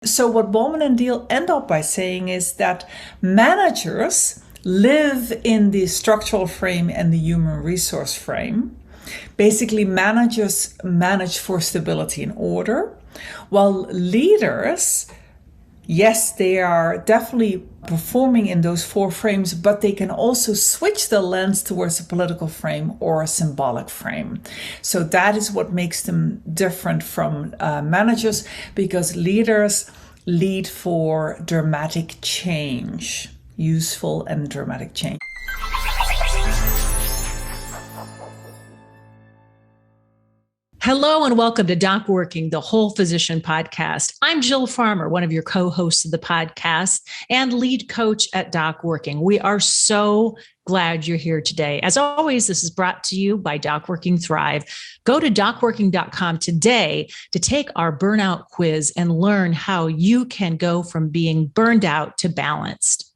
So what Bolman and Deal end up by saying is that managers live in the structural frame and the human resource frame. Basically, managers manage for stability and order, while leaders, yes, they are definitely performing in those four frames, but they can also switch the lens towards a political frame or a symbolic frame. So that is what makes them different from managers, because leaders lead for dramatic change, useful and dramatic change. Hello and welcome to Doc Working, the Whole Physician Podcast. I'm Jill Farmer, one of your co-hosts of the podcast and lead coach at Doc Working. We are so glad you're here today. As always, this is brought to you by Doc Working Thrive. Go to docworking.com today to take our burnout quiz and learn how you can go from being burned out to balanced.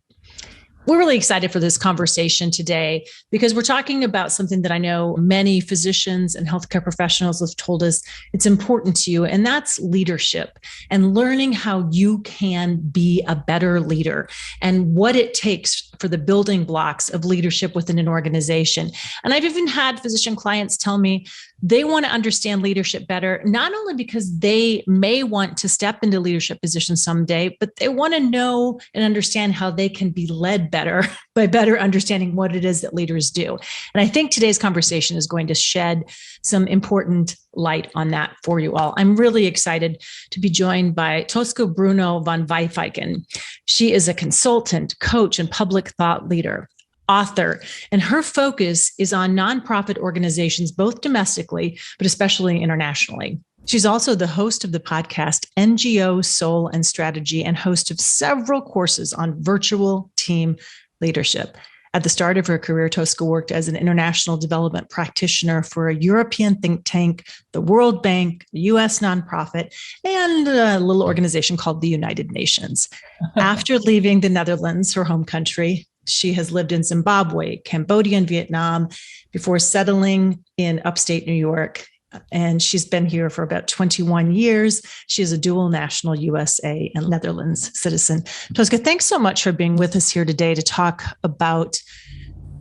We're really excited for this conversation today because we're talking about something that I know many physicians and healthcare professionals have told us it's important to you, and that's leadership and learning how you can be a better leader and what it takes for the building blocks of leadership within an organization. And I've even had physician clients tell me they want to understand leadership better, not only because they may want to step into leadership positions someday, but they want to know and understand how they can be led better by better understanding what it is that leaders do. And I think today's conversation is going to shed some important light on that for you all. I'm really excited to be joined by Tosca Bruno-van Vijfeijken. She is a consultant, coach, and public thought leader, author, and her focus is on nonprofit organizations, both domestically, but especially internationally. She's also the host of the podcast NGO Soul and Strategy and host of several courses on virtual team leadership. At the start of her career, Tosca worked as an international development practitioner for a European think tank, the World Bank, a U.S. nonprofit, and a little organization called the United Nations. After leaving the Netherlands, her home country, she has lived in Zimbabwe, Cambodia, and Vietnam before settling in upstate New York. And she's been here for about 21 years. She is a dual national USA and Netherlands citizen. Tosca, thanks so much for being with us here today to talk about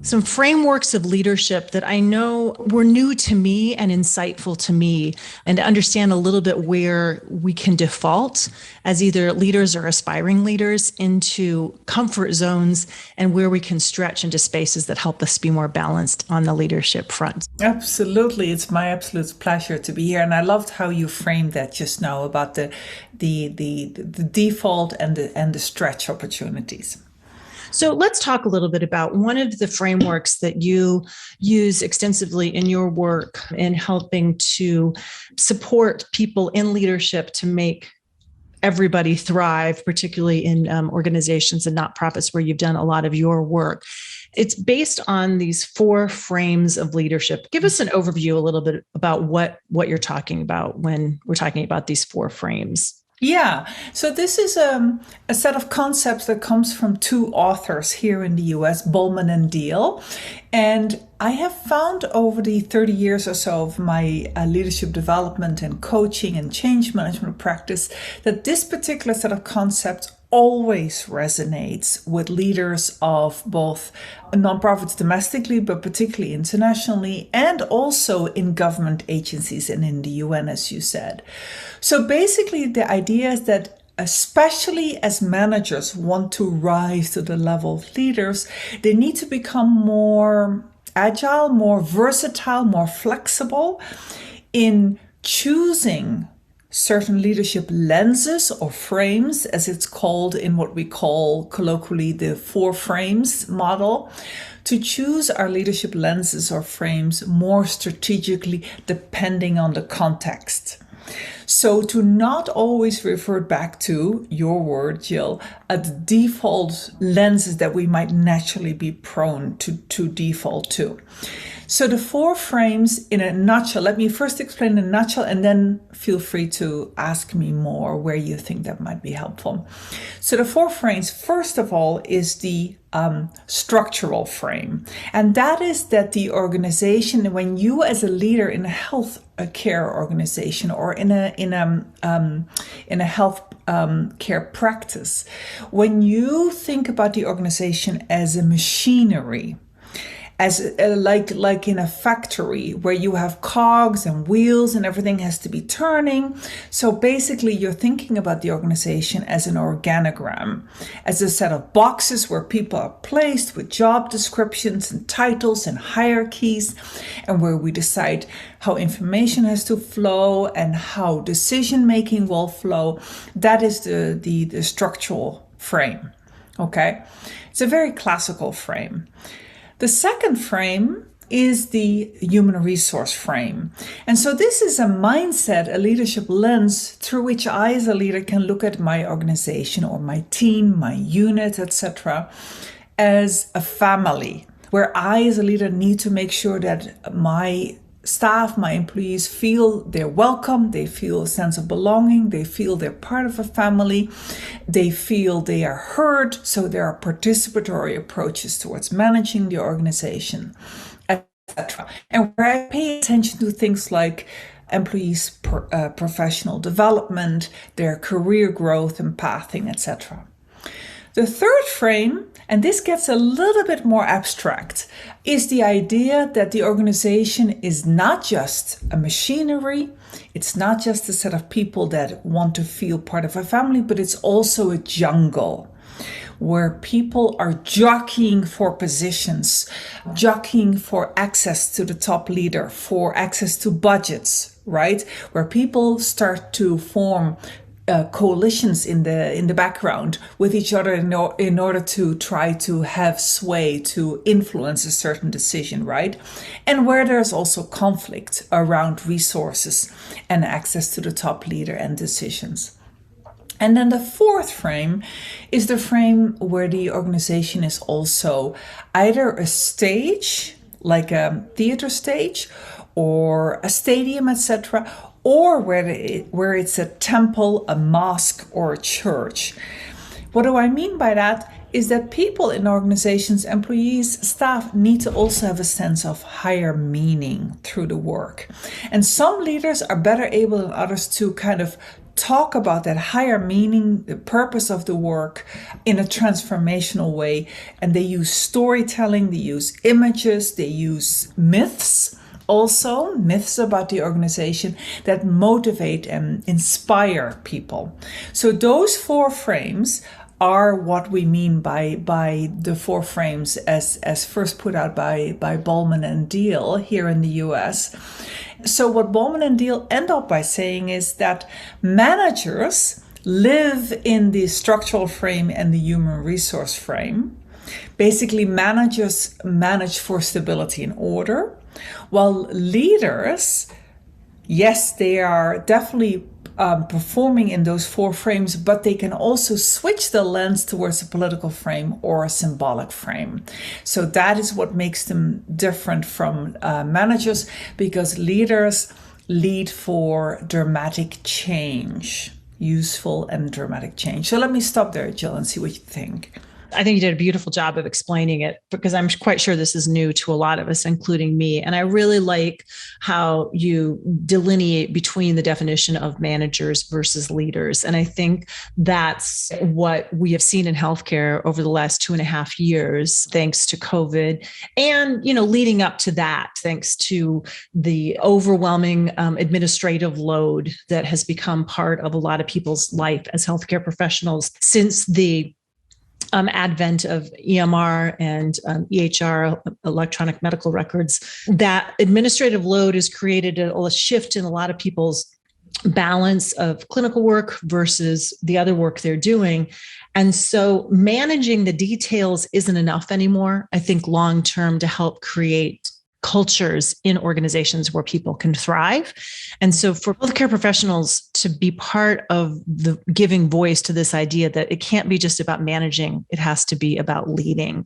some frameworks of leadership that I know were new to me and insightful to me, and to understand a little bit where we can default as either leaders or aspiring leaders into comfort zones and where we can stretch into spaces that help us be more balanced on the leadership front. Absolutely. It's my absolute pleasure to be here. And I loved how you framed that just now about the default and the stretch opportunities. So let's talk a little bit about one of the frameworks that you use extensively in your work in helping to support people in leadership to make everybody thrive, particularly in organizations and nonprofits where you've done a lot of your work. It's based on these four frames of leadership. Give us an overview a little bit about what you're talking about when we're talking about these four frames. Yeah, so this is a set of concepts that comes from two authors here in the US, Bolman and Deal. And I have found over the 30 years or so of my leadership development and coaching and change management practice that this particular set of concepts always resonates with leaders of both nonprofits domestically, but particularly internationally, and also in government agencies and in the UN, as you said. So basically, the idea is that especially as managers want to rise to the level of leaders, they need to become more agile, more versatile, more flexible in choosing certain leadership lenses or frames, as it's called in what we call colloquially the four frames model, to choose our leadership lenses or frames more strategically depending on the context. So to not always revert back to your word, Jill, at the default lenses that we might naturally be prone to default to. So the four frames in a nutshell, let me first explain in a nutshell and then feel free to ask me more where you think that might be helpful. So the four frames, first of all, is the structural frame. And that is that the organization, when you as a leader in a health care organization or in a health care practice, when you think about the organization as a machinery, as like in a factory where you have cogs and wheels and everything has to be turning. So basically you're thinking about the organization as an organogram, as a set of boxes where people are placed with job descriptions and titles and hierarchies, and where we decide how information has to flow and how decision making will flow. That is the structural frame. Okay, it's a very classical frame. The second frame is the human resource frame. And so this is a mindset, a leadership lens through which I as a leader can look at my organization or my team, my unit, etc., as a family, where I as a leader need to make sure that my staff, my employees feel they're welcome, they feel a sense of belonging, they feel they're part of a family, they feel they are heard, so there are participatory approaches towards managing the organization, etc. And where I pay attention to things like employees' professional development, their career growth and pathing, etc. The third frame, and this gets a little bit more abstract, is the idea that the organization is not just a machinery, it's not just a set of people that want to feel part of a family, but it's also a jungle where people are jockeying for positions, jockeying for access to the top leader, for access to budgets, right? Where people start to form coalitions in the background with each other in order to try to have sway to influence a certain decision, right? And where there's also conflict around resources and access to the top leader and decisions. And then the fourth frame is the frame where the organization is also either a stage, like a theater stage, or a stadium, etc., or where it's a temple, a mosque, or a church. What do I mean by that? Is that people in organizations, employees, staff need to also have a sense of higher meaning through the work. And some leaders are better able than others to kind of talk about that higher meaning, the purpose of the work in a transformational way. And they use storytelling, they use images, they use myths. Also, myths about the organization that motivate and inspire people. So those four frames are what we mean by the four frames as first put out by Bolman and Deal here in the US. So what Bolman and Deal end up by saying is that managers live in the structural frame and the human resource frame. Basically, managers manage for stability and order, while leaders, yes, they are definitely performing in those four frames, but they can also switch the lens towards a political frame or a symbolic frame. So that is what makes them different from managers, because leaders lead for dramatic change, useful and dramatic change. So let me stop there, Jill, and see what you think. I think you did a beautiful job of explaining it, because I'm quite sure this is new to a lot of us, including me. And I really like how you delineate between the definition of managers versus leaders. And I think that's what we have seen in healthcare over the last 2.5 years, thanks to COVID. And, leading up to that, thanks to the overwhelming administrative load that has become part of a lot of people's life as healthcare professionals since the advent of EMR and EHR, electronic medical records. That administrative load has created a shift in a lot of people's balance of clinical work versus the other work they're doing. And so managing the details isn't enough anymore, I think, long-term, to help create cultures in organizations where people can thrive. And so for healthcare professionals to be part of the giving voice to this idea that it can't be just about managing, it has to be about leading.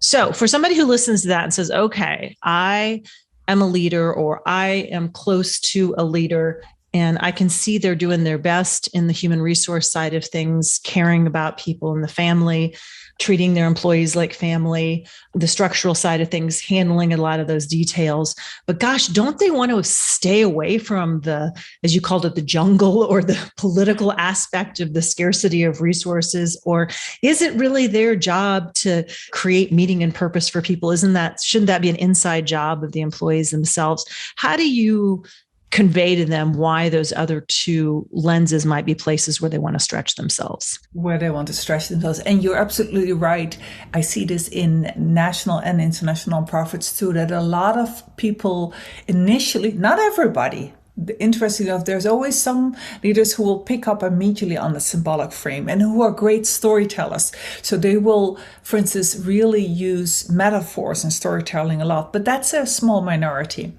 So for somebody who listens to that and says, okay, I am a leader or I am close to a leader and I can see they're doing their best in the human resource side of things, caring about people in the family, treating their employees like family, the structural side of things, handling a lot of those details. But gosh, don't they want to stay away from the, as you called it, the jungle or the political aspect of the scarcity of resources? Or is it really their job to create meaning and purpose for people? Shouldn't that be an inside job of the employees themselves? How do you convey to them why those other two lenses might be places where they want to stretch themselves? Where they want to stretch themselves. And you're absolutely right. I see this in national and international nonprofits too, that a lot of people initially, not everybody, interesting enough, there's always some leaders who will pick up immediately on the symbolic frame and who are great storytellers. So they will, for instance, really use metaphors and storytelling a lot, but that's a small minority.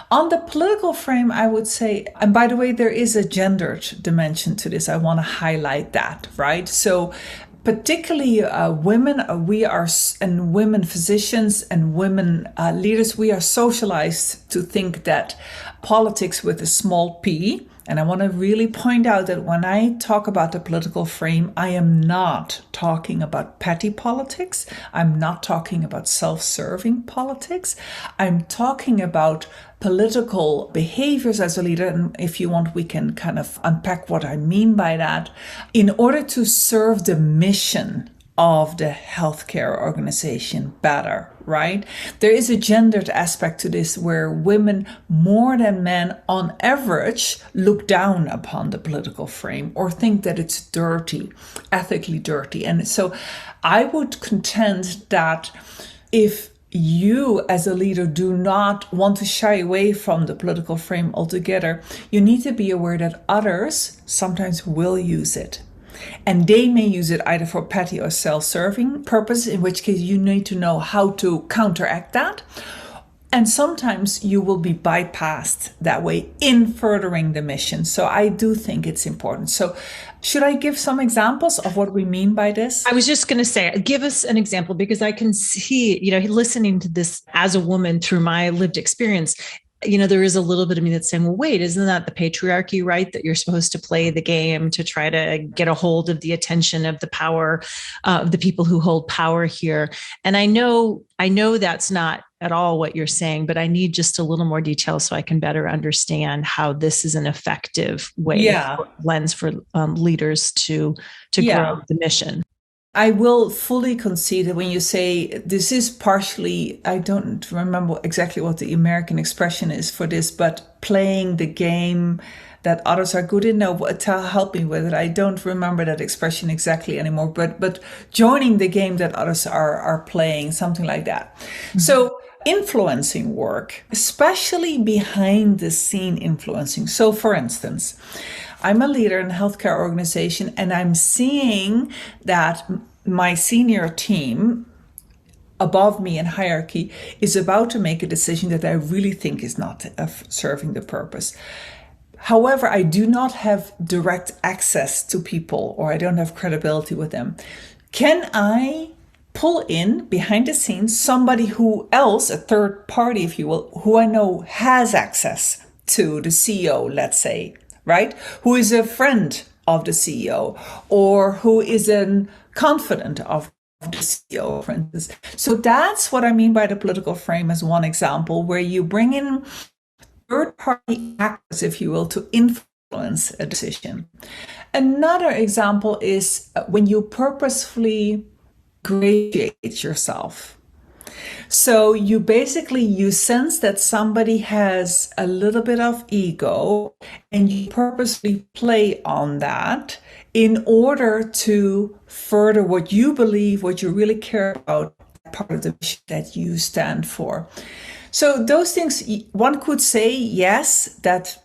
On the political frame, I would say, and by the way, there is a gendered dimension to this. I want to highlight that, right? So particularly women, and women physicians and women leaders, we are socialized to think that politics with a small p. And I want to really point out that when I talk about the political frame, I am not talking about petty politics. I'm not talking about self-serving politics. I'm talking about political behaviors as a leader. And if you want, we can kind of unpack what I mean by that. In order to serve the mission of the healthcare organization better, right? There is a gendered aspect to this where women more than men on average look down upon the political frame or think that it's dirty, ethically dirty. And so I would contend that if you as a leader do not want to shy away from the political frame altogether, you need to be aware that others sometimes will use it. And they may use it either for petty or self-serving purpose, in which case you need to know how to counteract that. And sometimes you will be bypassed that way in furthering the mission. So I do think it's important. So should I give some examples of what we mean by this? I was just going to say, give us an example, because I can see, listening to this as a woman through my lived experience, there is a little bit of me that's saying, well, wait, isn't that the patriarchy, right? That you're supposed to play the game to try to get a hold of the attention of the power of the people who hold power here. And I know that's not at all what you're saying, but I need just a little more detail so I can better understand how this is an effective way, lens for leaders to grow the mission. I will fully concede that when you say this is partially, I don't remember exactly what the American expression is for this, but playing the game that others are good in. No, help me with it. I don't remember that expression exactly anymore, but joining the game that others are playing, something like that. Mm-hmm. So influencing work, especially behind the scene influencing. So for instance, I'm a leader in a healthcare organization, and I'm seeing that my senior team above me in hierarchy is about to make a decision that I really think is not serving the purpose. However, I do not have direct access to people, or I don't have credibility with them. Can I pull in behind the scenes somebody who else, a third party, if you will, who I know has access to the CEO, let's say, right? Who is a friend of the CEO, or who is a confidant of the CEO, for instance. So that's what I mean by the political frame as one example, where you bring in third-party actors, if you will, to influence a decision. Another example is when you purposefully gradiate yourself. So you sense that somebody has a little bit of ego, and you purposely play on that in order to further what you believe, what you really care about, part of the mission that you stand for. So those things, one could say, yes, that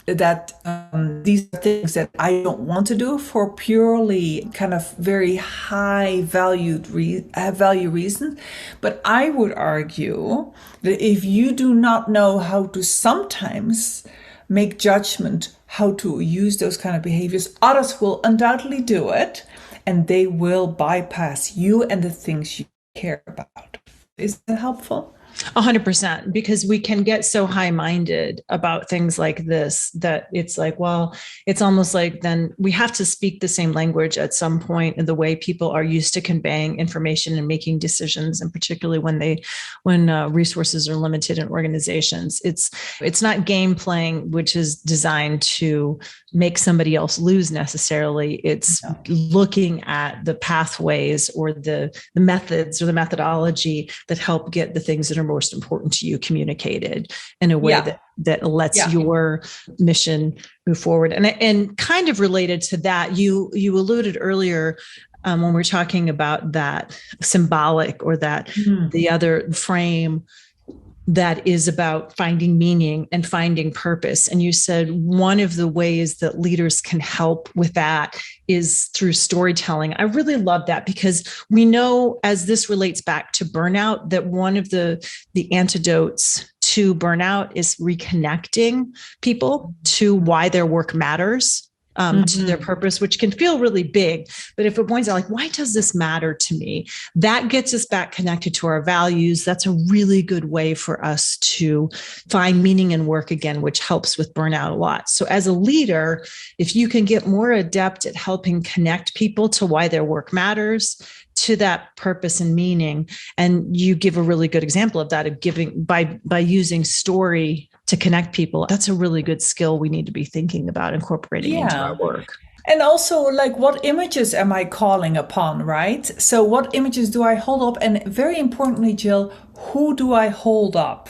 these are things that I don't want to do for purely kind of very high value reasons. But I would argue that if you do not know how to sometimes make judgment, how to use those kind of behaviors, others will undoubtedly do it, and they will bypass you and the things you care about. Is that helpful? 100%, because we can get so high-minded about things like this that it's like, well, it's almost like then we have to speak the same language at some point in the way people are used to conveying information and making decisions, and particularly when resources are limited in organizations. It's not game playing, which is designed to make somebody else lose necessarily. It's looking at the pathways or the methods or the methodology that help get the things that are most important to you communicated in a way that lets your mission move forward. And kind of related to that, you alluded earlier when we're talking about that symbolic or that the other frame that is about finding meaning and finding purpose. And you said one of the ways that leaders can help with that is through storytelling. I really love that, because we know, as this relates back to burnout, that one of the antidotes to burnout is reconnecting people to why their work matters. To their purpose, which can feel really big. But if it points out, like, why does this matter to me? That gets us back connected to our values. That's a really good way for us to find meaning in work again, which helps with burnout a lot. So as a leader, if you can get more adept at helping connect people to why their work matters, to that purpose and meaning, and you give a really good example of that, of giving by using story to connect people. That's a really good skill we need to be thinking about incorporating into our work. And also, like, what images am I calling upon, right? So what images do I hold up? And very importantly, Jill, who do I hold up?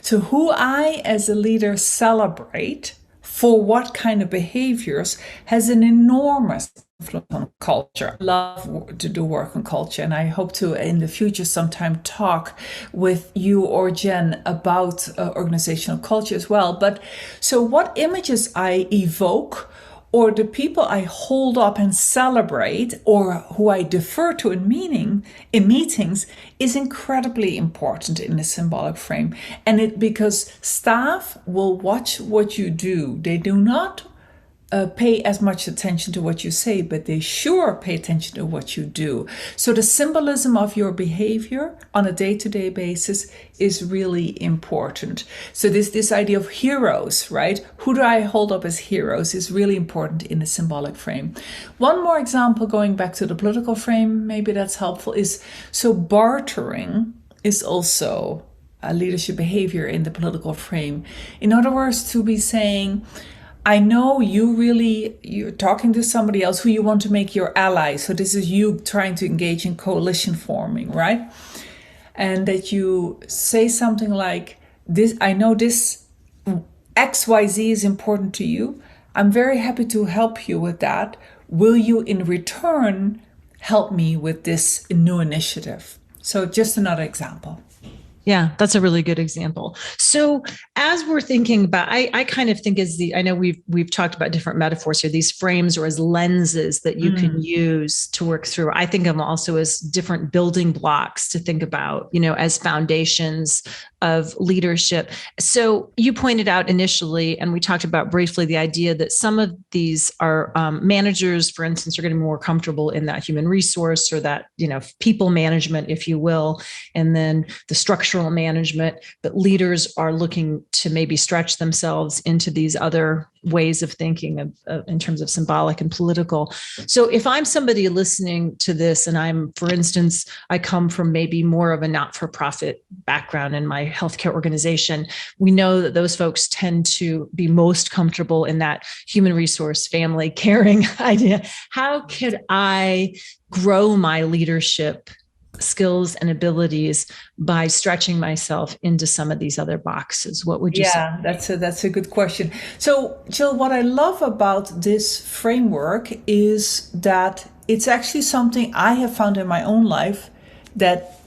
So who I, as a leader, celebrate for what kind of behaviors has an enormous influence on culture. I love to do work on culture, and I hope to in the future sometime talk with you or Jen about organizational culture as well. But so what images I evoke, or the people I hold up and celebrate, or who I defer to in meetings, is incredibly important in the symbolic frame. And because staff will watch what you do. They do not pay as much attention to what you say, but they sure pay attention to what you do. So the symbolism of your behavior on a day-to-day basis is really important. So this idea of heroes, right? Who do I hold up as heroes is really important in the symbolic frame. One more example, going back to the political frame, maybe that's helpful, is so bartering is also a leadership behavior in the political frame. In other words, to be saying, I know you're talking to somebody else who you want to make your ally. So this is you trying to engage in coalition forming, right? And that you say something like, "This, I know this XYZ is important to you. I'm very happy to help you with that. Will you in return help me with this new initiative?" So just another example. Yeah, that's a really good example. So as we're thinking about, I kind of think I know we've talked about different metaphors here, these frames or as lenses that you can use to work through. I think of them also as different building blocks to think about, as foundations of leadership. So you pointed out initially, and we talked about briefly, the idea that some of these are managers, for instance, are getting more comfortable in that human resource or that, people management, if you will, and then the structural management, but leaders are looking to maybe stretch themselves into these other ways of thinking of in terms of symbolic and political. So if I'm somebody listening to this and for instance, I come from maybe more of a not-for-profit background in my healthcare organization, we know that those folks tend to be most comfortable in that human resource, family, caring idea. How could I grow my leadership skills and abilities by stretching myself into some of these other boxes? What would you say? Yeah, that's a good question. So, Jill, what I love about this framework is that it's actually something I have found in my own life that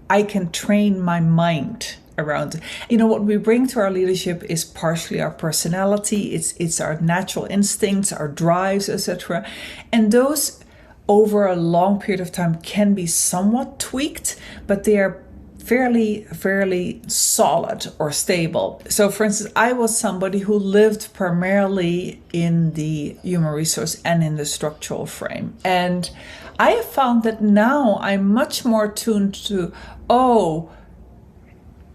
I can train my mind around. What we bring to our leadership is partially our personality, it's our natural instincts, our drives, etc. And those over a long period of time can be somewhat tweaked, but they are fairly solid or stable. So for instance, I was somebody who lived primarily in the human resource and in the structural frame. And I have found that now I'm much more tuned to,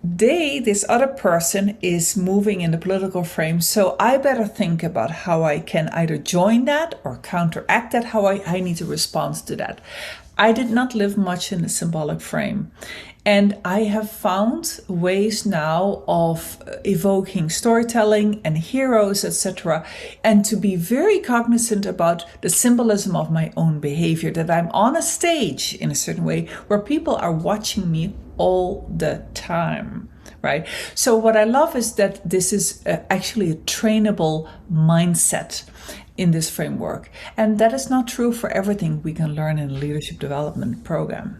this other person is moving in the political frame, so I better think about how I can either join that or counteract that, how I need to respond to that. I did not live much in the symbolic frame. And I have found ways now of evoking storytelling and heroes, etc., and to be very cognizant about the symbolism of my own behavior, that I'm on a stage in a certain way where people are watching me all the time, right? So what I love is that this is actually a trainable mindset in this framework. And that is not true for everything we can learn in a leadership development program.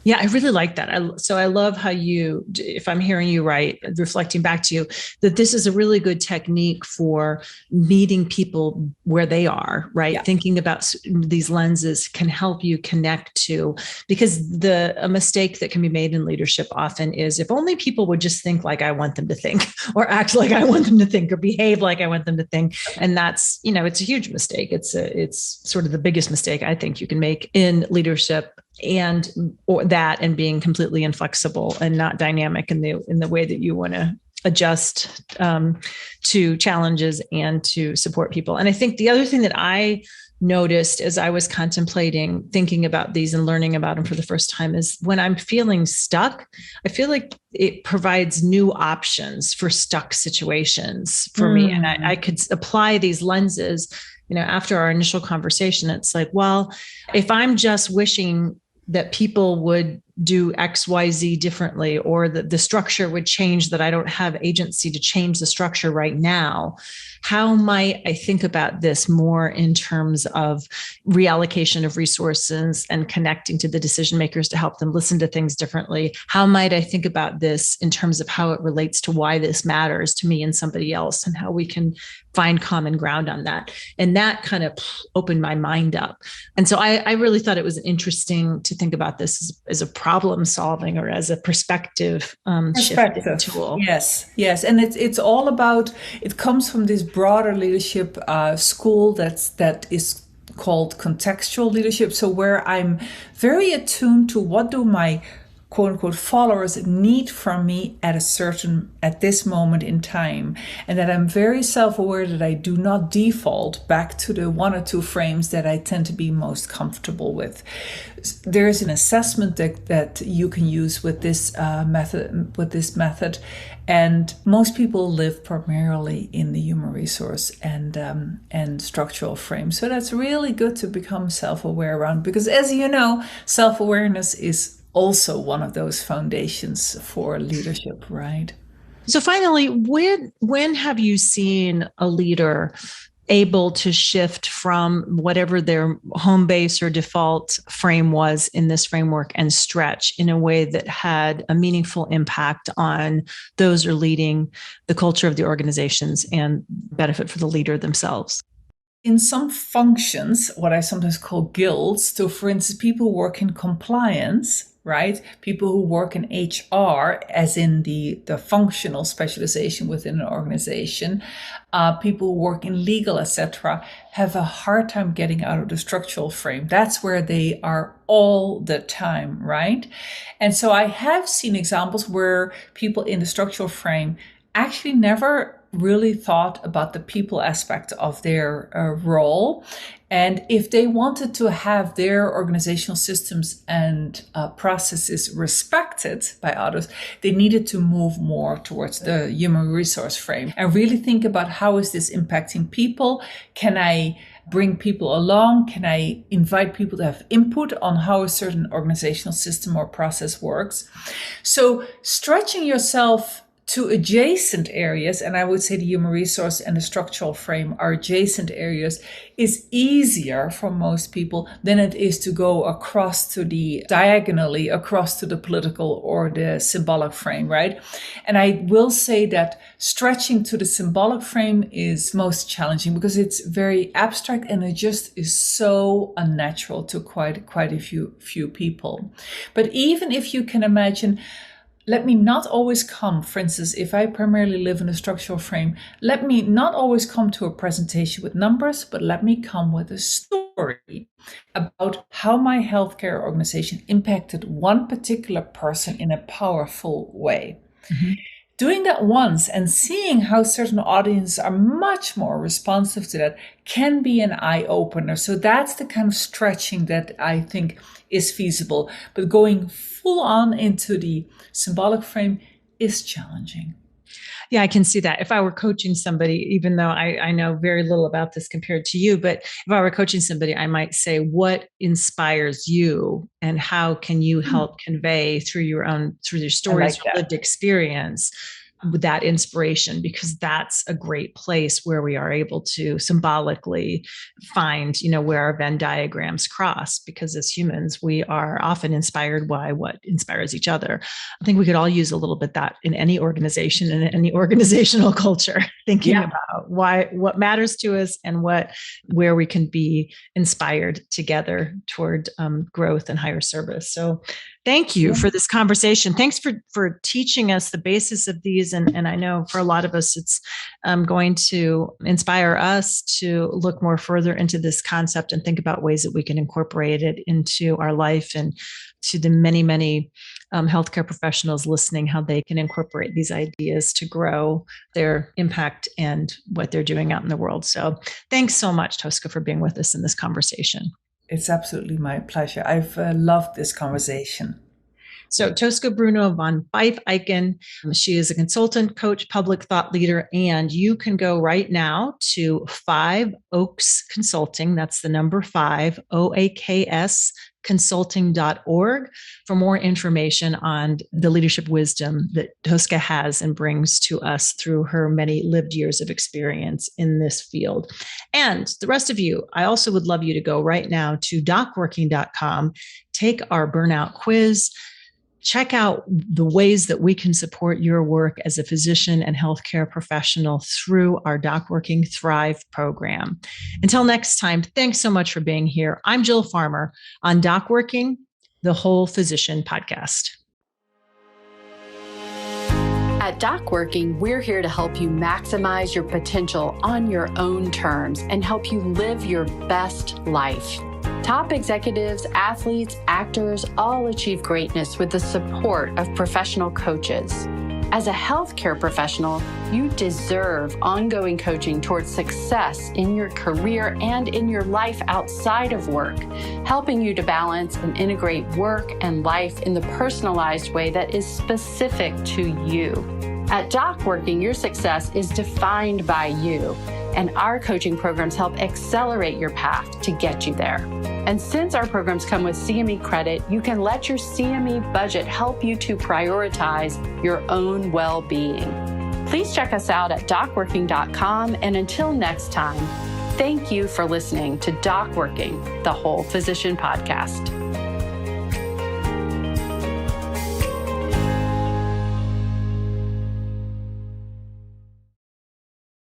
Yeah, I really like that. So I love how you, if I'm hearing you right, reflecting back to you, that this is a really good technique for meeting people where they are, right? Yeah. Thinking about these lenses can help you connect to, because a mistake that can be made in leadership often is if only people would just think like I want them to think, or act like I want them to think, or behave like I want them to think. And that's, it's a huge mistake. It's sort of the biggest mistake I think you can make in leadership, and being completely inflexible and not dynamic in the way that you want to adjust to challenges and to support people. And I think the other thing that I noticed as I was contemplating, thinking about these and learning about them for the first time, is when I'm feeling stuck, I feel like it provides new options for stuck situations for me. And I could apply these lenses. After our initial conversation, it's like, well, if I'm just wishing that people would do X, Y, Z differently, or that the structure would change, that I don't have agency to change the structure right now, how might I think about this more in terms of reallocation of resources and connecting to the decision makers to help them listen to things differently? How might I think about this in terms of how it relates to why this matters to me and somebody else, and how we can find common ground on that? And that kind of opened my mind up. And so I really thought it was interesting to think about this as a problem solving, or as a perspective shifting tool. Yes. And it's all about, it comes from this broader leadership school that is called contextual leadership. So where I'm very attuned to what do my quote unquote followers need from me at this moment in time, and that I'm very self-aware that I do not default back to the one or two frames that I tend to be most comfortable with. There is an assessment that you can use with this method, and most people live primarily in the human resource and structural frame. So that's really good to become self-aware around, because as you know, self-awareness is also one of those foundations for leadership, right? So finally, when have you seen a leader able to shift from whatever their home base or default frame was in this framework and stretch in a way that had a meaningful impact on those who are leading the culture of the organizations and benefit for the leader themselves? In some functions, what I sometimes call guilds, so for instance, people who work in compliance, right? People who work in HR, as in the functional specialization within an organization, people who work in legal, etc., have a hard time getting out of the structural frame. That's where they are all the time, right? And so I have seen examples where people in the structural frame actually never really thought about the people aspect of their role. And if they wanted to have their organizational systems and processes respected by others, they needed to move more towards the human resource frame and really think about, how is this impacting people? Can I bring people along? Can I invite people to have input on how a certain organizational system or process works? So stretching yourself to adjacent areas, and I would say the human resource and the structural frame are adjacent areas, is easier for most people than it is to go diagonally across to the political or the symbolic frame, right? And I will say that stretching to the symbolic frame is most challenging because it's very abstract and it just is so unnatural to quite a few people. But even if you can imagine let me not always come, for instance, if I primarily live in a structural frame, let me not always come to a presentation with numbers, but let me come with a story about how my healthcare organization impacted one particular person in a powerful way. Mm-hmm. Doing that once and seeing how certain audiences are much more responsive to that can be an eye-opener. So that's the kind of stretching that I think is feasible. But going full on into the symbolic frame is challenging. Yeah, I can see that. If I were coaching somebody, even though I know very little about this compared to you, but if I were coaching somebody, I might say, what inspires you and how can you help convey through your stories, your lived experience, that inspiration, because that's a great place where we are able to symbolically find, where our Venn diagrams cross, because as humans, we are often inspired by what inspires each other. I think we could all use a little bit that in any organization and in any organizational culture, thinking about what matters to us and where we can be inspired together toward growth and higher service. So thank you for this conversation. Thanks for teaching us the basis of these. And I know for a lot of us, it's going to inspire us to look more further into this concept and think about ways that we can incorporate it into our life, and to the many, many healthcare professionals listening, how they can incorporate these ideas to grow their impact and what they're doing out in the world. So thanks so much, Tosca, for being with us in this conversation. It's absolutely my pleasure. I've loved this conversation. So Tosca Bruno-van Vijfeijken, she is a consultant, coach, public thought leader, and you can go right now to 5 Oaks Consulting. That's the number 5, OAKS consulting.org for more information on the leadership wisdom that Tosca has and brings to us through her many lived years of experience in this field. And the rest of you, I also would love you to go right now to docworking.com, take our burnout quiz, check out the ways that we can support your work as a physician and healthcare professional through our Doc Working Thrive program. Until next time, thanks so much for being here. I'm Jill Farmer on Doc Working, the Whole Physician podcast. At Doc Working, we're here to help you maximize your potential on your own terms and help you live your best life. Top executives, athletes, actors all achieve greatness with the support of professional coaches. As a healthcare professional, you deserve ongoing coaching towards success in your career and in your life outside of work, helping you to balance and integrate work and life in the personalized way that is specific to you. At Doc Working, your success is defined by you, and our coaching programs help accelerate your path to get you there. And since our programs come with CME credit, you can let your CME budget help you to prioritize your own well-being. Please check us out at docworking.com, and until next time, thank you for listening to Doc Working, the Whole Physician podcast.